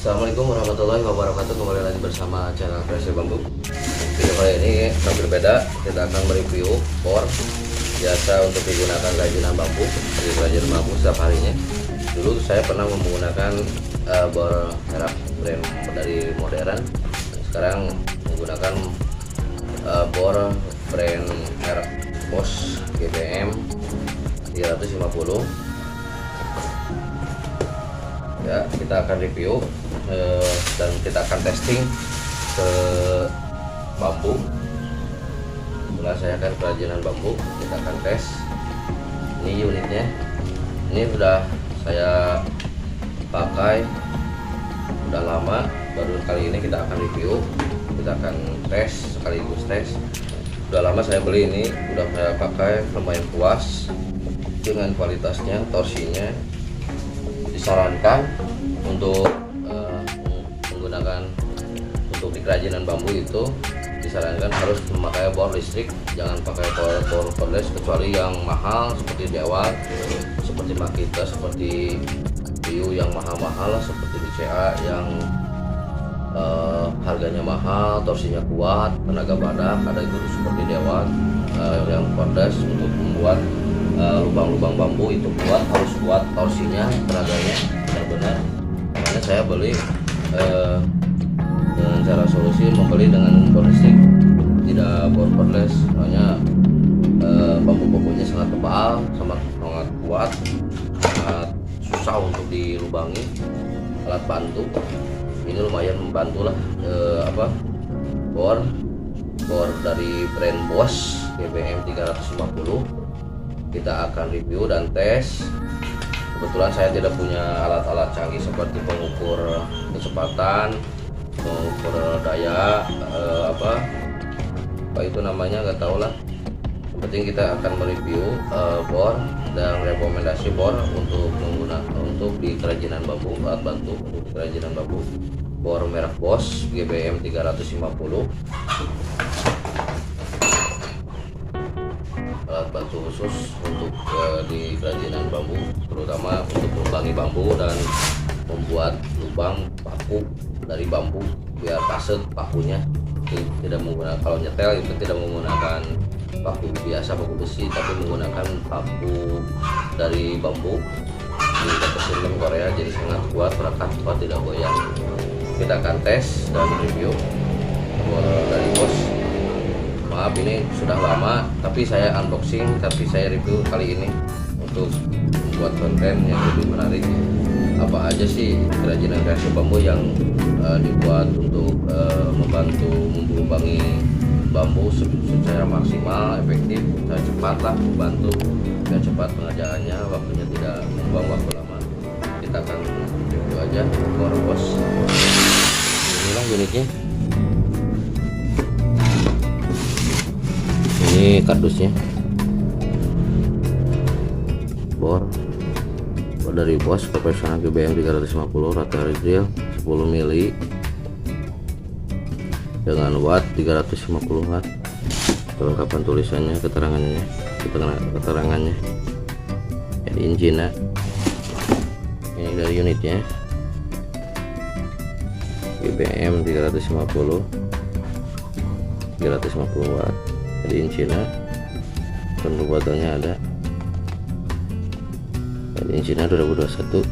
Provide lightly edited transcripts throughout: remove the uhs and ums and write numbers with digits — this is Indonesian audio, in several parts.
Assalamualaikum warahmatullahi wabarakatuh. Kembali lagi bersama channel Kreasi Bambu. Video kali ini sangat berbeda. Kita akan mereview bor biasa untuk digunakan kerajinan bambu. Di kerajinan bambu setiap harinya. Dulu saya pernah menggunakan bor merek brand dari modern. Sekarang menggunakan bor brand merek Bosch GBM 350. Ya, kita akan review dan kita akan testing ke bambu. Setelah saya akan kerajinan bambu, kita akan tes. Ini unitnya, ini sudah saya pakai udah lama, baru kali ini kita akan review, kita akan tes sekaligus tes. Udah lama saya beli ini, udah saya pakai, lumayan puas dengan kualitasnya, torsinya. Disarankan untuk menggunakan untuk di kerajinan bambu itu disarankan harus memakai bor listrik, jangan pakai bor cordless kecuali yang mahal seperti Dewa, seperti Makita, seperti Piu yang mahal-mahal, seperti BCA yang harganya mahal, torsinya kuat, tenaga badak, ada itu seperti Dewa yang cordless untuk membuat lubang-lubang bambu itu kuat, harus kuat torsinya, tenaganya benar-benar. Makanya saya beli dengan cara solusi membeli dengan bor listrik, tidak bor cordless. Soalnya bambu-bambunya sangat tebal, sangat kuat, sangat susah untuk dilubangi. Alat bantu ini lumayan membantu lah. Bor dari brand Bosch GBM 350 kita akan review dan tes. Kebetulan saya tidak punya alat-alat canggih seperti pengukur kecepatan, pengukur daya, apa itu namanya, nggak tahu lah. Yang penting kita akan mereview bor dan rekomendasi bor untuk menggunakan untuk di kerajinan bambu, alat bantu untuk di kerajinan bambu. Bor merek Bosch GBM 350. Alat bantu khusus untuk di kerajinan bambu, terutama untuk melubangi bambu dan membuat lubang paku dari bambu biar paset pakunya. Tidak menggunakan, kalau nyetel itu tidak menggunakan paku biasa, paku besi, tapi menggunakan paku dari bambu di sistem Korea, jadi sangat kuat, rekat kuat, tidak goyang. Kita akan tes dan review bor dari Bosch. Maaf ini sudah lama, tapi saya unboxing, tapi saya review kali ini untuk membuat konten yang lebih menarik. Apa aja sih kerajinan kreasi bambu yang dibuat untuk membantu melubangi bambu secara maksimal, efektif, dan cepat lah, membantu dan cepat pengerjaannya, waktunya tidak membuang waktu lama. Kita akan review aja bor Bosch. Inilah unitnya. Ini kardusnya, bor dari Bosch profesional GBM 350, rata radial 10 mili dengan watt 350 watt. Kelengkapan tulisannya, keterangannya made in China. Ini dari unitnya, GBM 350 watt di Cina. Pembuatannya ada di Cina 2021.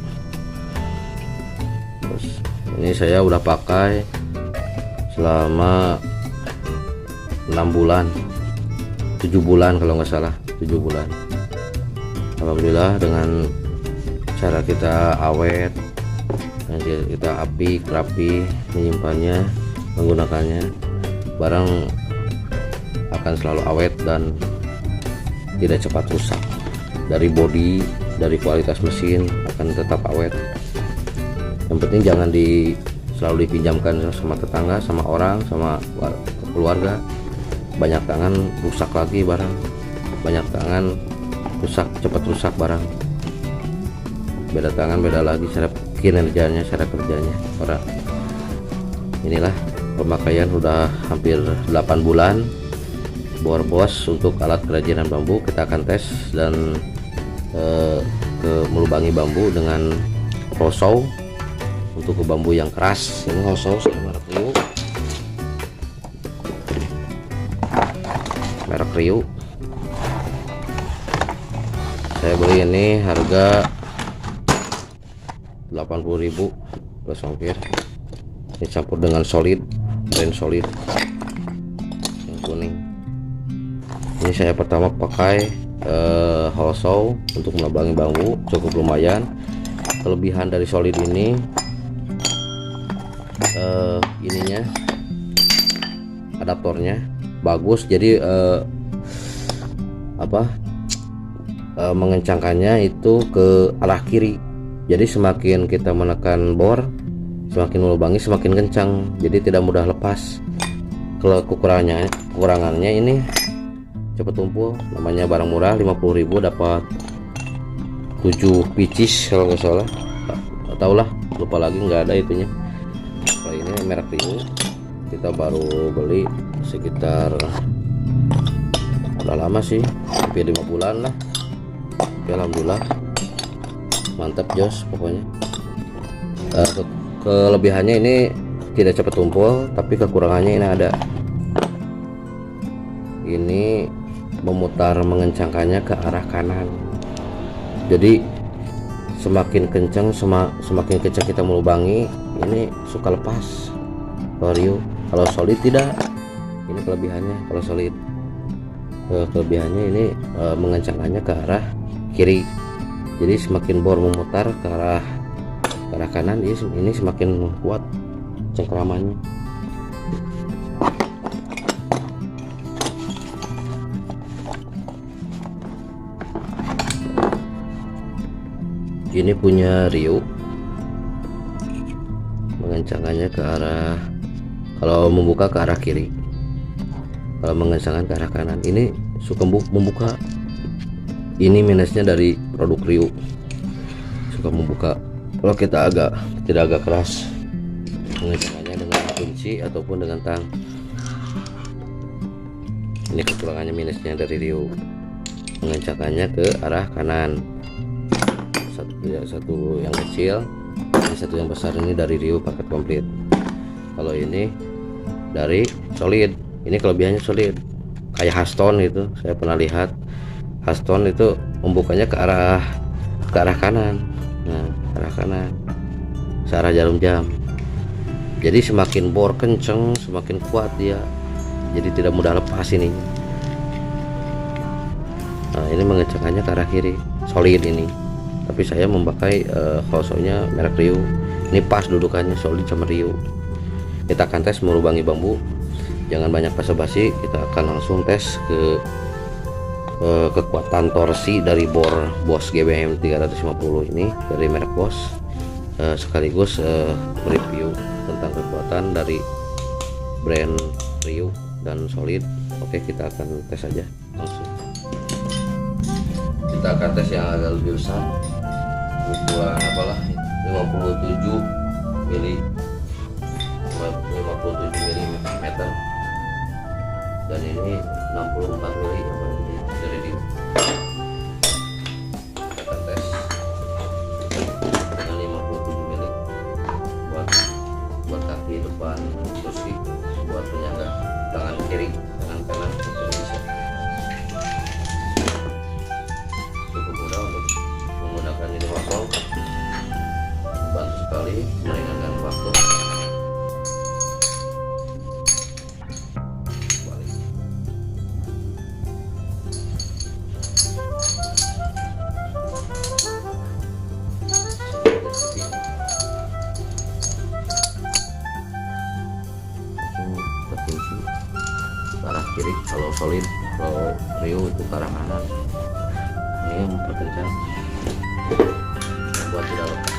Terus ini saya udah pakai selama 6 bulan 7 bulan kalau nggak salah, 7 bulan. Alhamdulillah dengan cara kita awet, kita apik rapi menyimpannya, menggunakannya, barang akan selalu awet dan tidak cepat rusak. Dari bodi, dari kualitas mesin akan tetap awet. Yang penting jangan selalu dipinjamkan sama tetangga, sama orang, sama keluarga. Banyak tangan rusak lagi barang, banyak tangan rusak, cepat rusak barang. Beda tangan beda lagi cara kinerjanya, cara kerjanya orang. Inilah pemakaian udah hampir 8 bulan bor Bosch untuk alat kerajinan bambu. Kita akan tes dan melubangi bambu dengan rosau untuk ke bambu yang keras. Ini hosau merek Rio, saya beli ini harga 80.000 plus ongkir. Ini campur dengan solid, brand solid yang kuning. Ini saya pertama pakai hosau untuk menebangi bambu, cukup lumayan. Kelebihan dari solid ini ininya adaptornya bagus, jadi mengencangkannya itu ke arah kiri. Jadi semakin kita menekan bor, semakin melubangi semakin kencang, jadi tidak mudah lepas. Kalau kekurangannya ini cepat tumpul. Namanya barang murah, 50.000 dapat 7 pieces kalau nggak salah, atau lah lupa lagi, nggak ada itunya. Kalau ini merek Rio, kita baru beli sekitar udah lama sih, hampir 5 bulan lah. Oke, alhamdulillah mantap jos pokoknya. Kelebihannya ini tidak cepat tumpul, tapi kekurangannya ini ada, ini memutar mengencangkannya ke arah kanan. Jadi semakin kencang semakin kencang kita melubangi, ini suka lepas. Kalau Rio, kalau solid tidak. Ini kelebihannya. Kalau solid kelebihannya ini mengencangkannya ke arah kiri, jadi semakin bor memutar ke arah kanan, ini semakin kuat cengkramannya. Ini punya Rio, mengencangkannya ke arah, kalau membuka ke arah kiri, kalau mengencangkan ke arah kanan. Ini suka membuka. Ini minusnya dari produk Rio, suka membuka. Kalau kita tidak agak keras mengencangkannya dengan kunci ataupun dengan tang. Ini kekurangannya, minusnya dari Rio, mengencangkannya ke arah kanan. Satu yang kecil, ini satu yang besar. Ini dari Rio paket komplit. Kalau ini dari solid, ini kelebihannya solid, kayak Haston itu. Saya pernah lihat Haston itu membukanya ke arah kanan. Nah, ke arah kanan, searah jarum jam. Jadi semakin bor kenceng semakin kuat dia, jadi tidak mudah lepas ini. Nah, ini mengencangkannya ke arah kiri, solid ini. Tapi saya memakai hosaunya merek Rio. Ini pas dudukannya, solid sama Rio. Kita akan tes melubangi bambu, jangan banyak basa-basi. Kita akan langsung tes ke kekuatan torsi dari bor Bosch GBM 350 ini dari merek Bosch, sekaligus review tentang kekuatan dari brand Rio dan solid. Oke, kita akan tes aja langsung. Kita akan tes yang agak lebih besar, ukuran 57 mm, dan ini 64 mm dari Rio. Kita akan tes dengan 57 mm buat kaki depan, terus buat penyangga tangan kiri, tangan kanan itu bisa. Cukup mudah untuk menggunakan ini hosau, bantu sekali meringankan waktu. Ke arah kiri kalau solid, kalau Rio itu ke arah kanan. Ini memperkencang buat tidak lepas.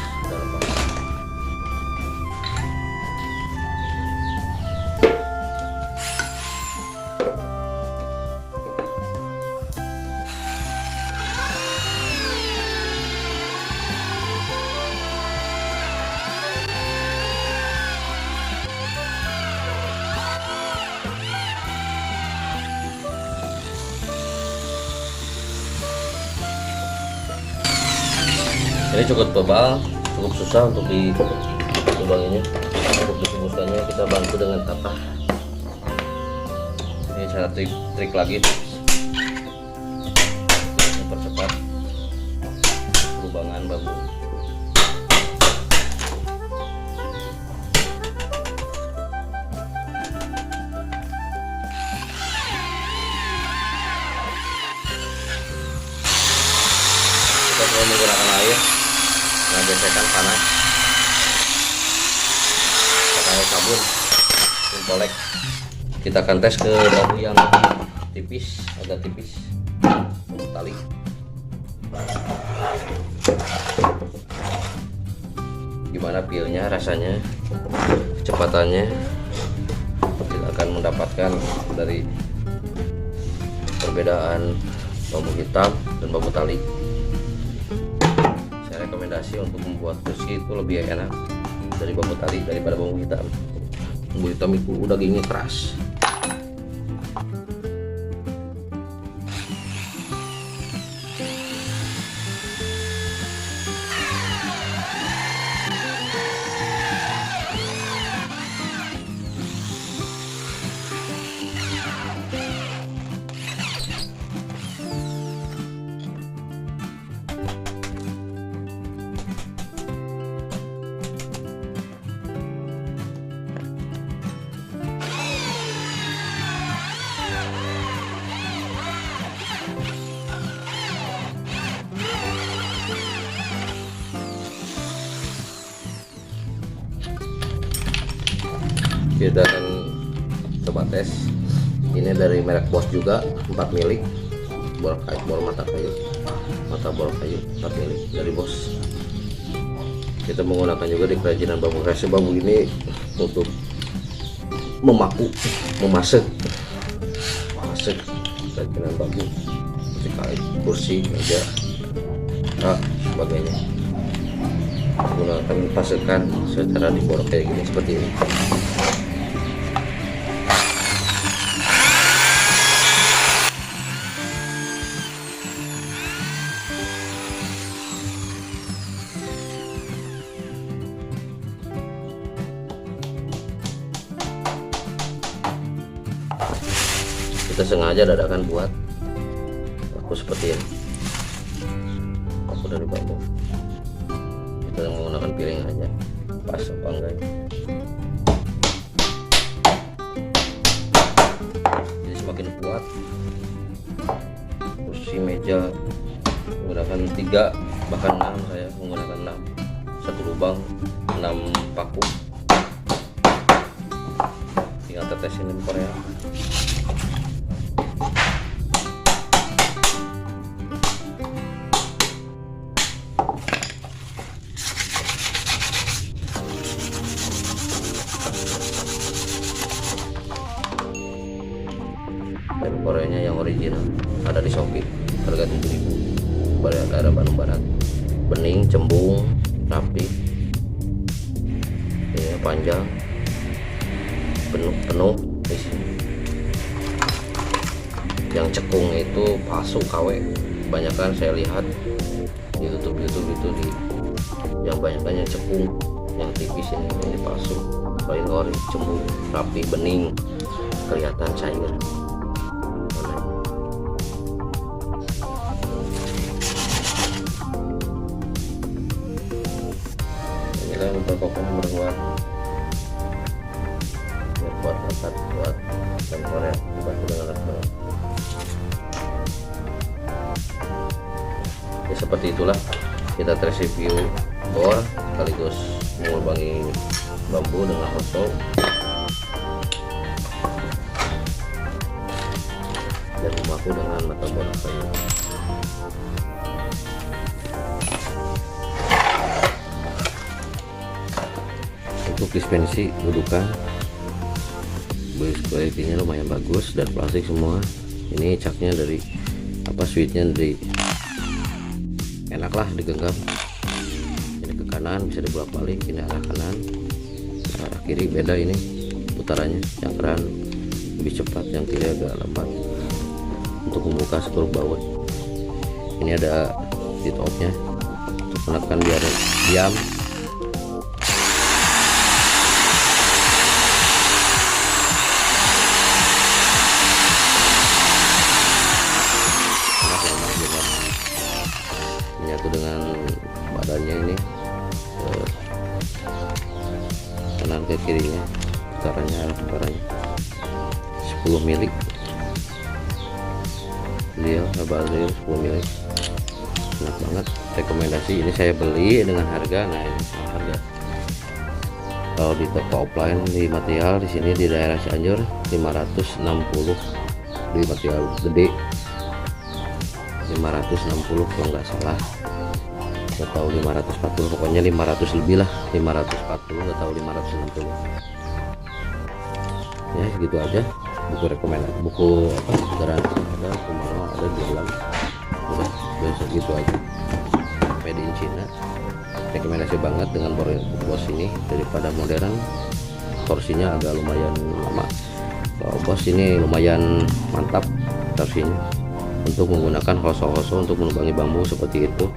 Ini cukup tebal, cukup susah untuk lubang ini. Untuk ditembuskannya kita bantu dengan tapah. Ini cara trik lagi mempercepat lubangan bambu. Kita selalu menggunakan air nah gesekan panas pakai sabun polek. Kita akan tes ke bambu yang tipis, agak tipis, bambu tali. Gimana feelnya, rasanya, kecepatannya. Kita akan mendapatkan dari perbedaan bambu hitam dan bambu tali. Saya rekomendasi untuk membuat kursi itu lebih enak dari bambu tali daripada bambu hitam. Bambu hitam itu dagingnya keras. Kita akan coba tes. Ini dari merek Bosch juga, 4 mili bor mata bor kayu 4 mili dari Bosch. Kita menggunakan juga di kerajinan bambu. Rasa bambu ini untuk memasak kerajinan bambu seperti kursi, meja, sebagainya. Menggunakan pasekan secara dibor kayak gini seperti ini. Kita sengaja dadakan buat aku seperti ini, aku dari bambu. Kita menggunakan piring aja, pas apa enggak. Jadi semakin kuat. Kursi, meja menggunakan 3 bahkan 6, saya menggunakan 6, 1 lubang 6 paku. Tinggal tetesin di Korea. Dan Koreanya yang original ada di Shopee, harga 7.000, daerah Bandung Barat. Bening, cembung, rapi, ini panjang, penuh isi. Yang cekung itu palsu KW, kebanyakan saya lihat di YouTube itu yang banyakan yang cekung, yang tipis ini palsu. Paling ori, cembung, rapi, bening, kelihatan cair. Untuk kokoh berbuat angkat buat dan korek dibantu dengan alat. Ya seperti itulah kita tes review bor sekaligus mengurangi bambu dengan hot saw dan memaku dengan mata bor kayu. Untuk dispensi dudukan build quality-nya lumayan bagus dan plastik semua. Ini caknya dari switchnya dari enak lah digenggam. Ini ke kanan bisa dibolak balik, ini arah kanan, arah kiri beda ini putarannya. Yang kanan lebih cepat, yang kiri agak lambat. Untuk membuka skrup baut ini ada di topnya untuk menekan biar diam. menyatu dengan badannya ini, kanan ke kirinya, putarannya arah putarannya 10 mili. Dia sahabat 10 mili, enak banget, rekomendasi. Ini saya beli dengan harga, nah ini harga kalau di toko offline di material di sini di daerah Cianjur 560, di material gede 560 kalau nggak salah, nggak tahu 540, pokoknya 500 lebih lah, 540 nggak tahu 560 ya. Gitu aja buku rekomendasi, buku apa sederhana ada, kumaha ada di dalam, udah biasa gitu aja. Made in China, rekomendasi banget dengan bos ini daripada modern. Torsinya agak lumayan lama, kalau bos ini lumayan mantap torsinya untuk menggunakan hoso-hoso untuk menubangi bambu seperti itu.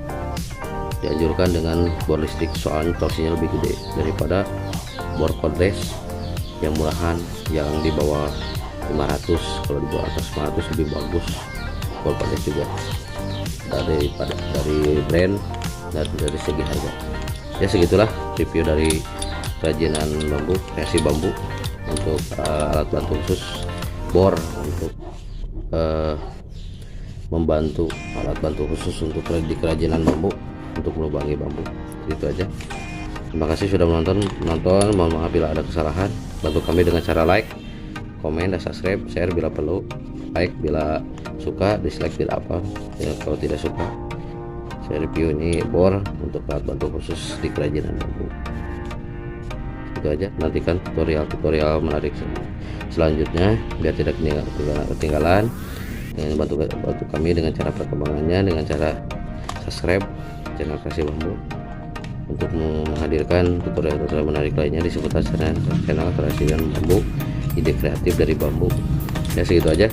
Dianjurkan dengan bor listrik, soalnya torsinya lebih gede daripada bor cordless yang murahan yang di bawah 500. Kalau di bawah atas 500 lebih bagus bor cordless juga dari brand dan dari segi harga. Ya segitulah review dari kerajinan bambu, kreasi bambu untuk alat bantu khusus bor untuk membantu, alat bantu khusus untuk di kerajinan bambu untuk melubangi bambu. Gitu aja. Terima kasih sudah menonton. Mohon maaf bila ada kesalahan. Bantu kami dengan cara like, komen, dan subscribe, share bila perlu. Like bila suka, dislike bila apa ya, kalau tidak suka. Saya review ini bor untuk alat bantu khusus di kerajinan bambu. Itu aja, nantikan tutorial menarik selanjutnya biar tidak ketinggalan. Bantu kami dengan cara perkembangannya, dengan cara subscribe channel Kreasi Bambu untuk menghadirkan tutorial menarik lainnya di seputar channel Kreasi Bambu, ide kreatif dari bambu. Ya segitu aja.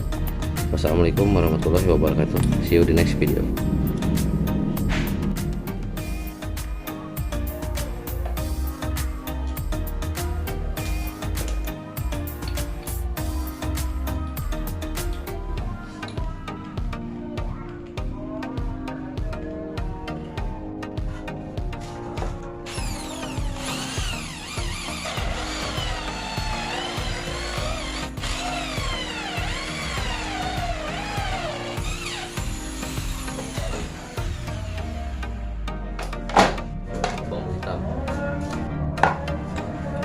Wassalamualaikum warahmatullahi wabarakatuh. See you di next video.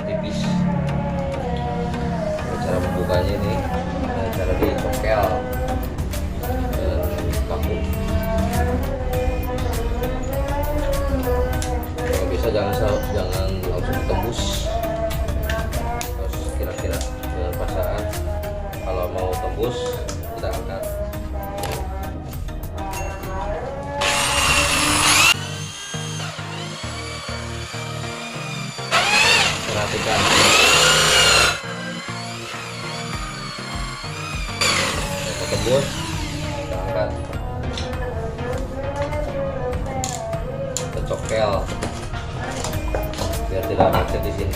Tipis. Cara membukanya ini cara dicokel paku. Kalau bisa jangan langsung tembus, terus kira-kira dengan pasangan. Kalau mau tembus kita angkat. Perhatikan tembus, kita angkat, kita cokel biar tidak macet di sini.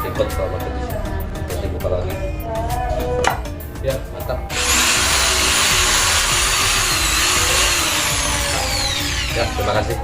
Ribet kalau macet di sini, terus dibuka lagi. Ya mantap. Ya terima kasih.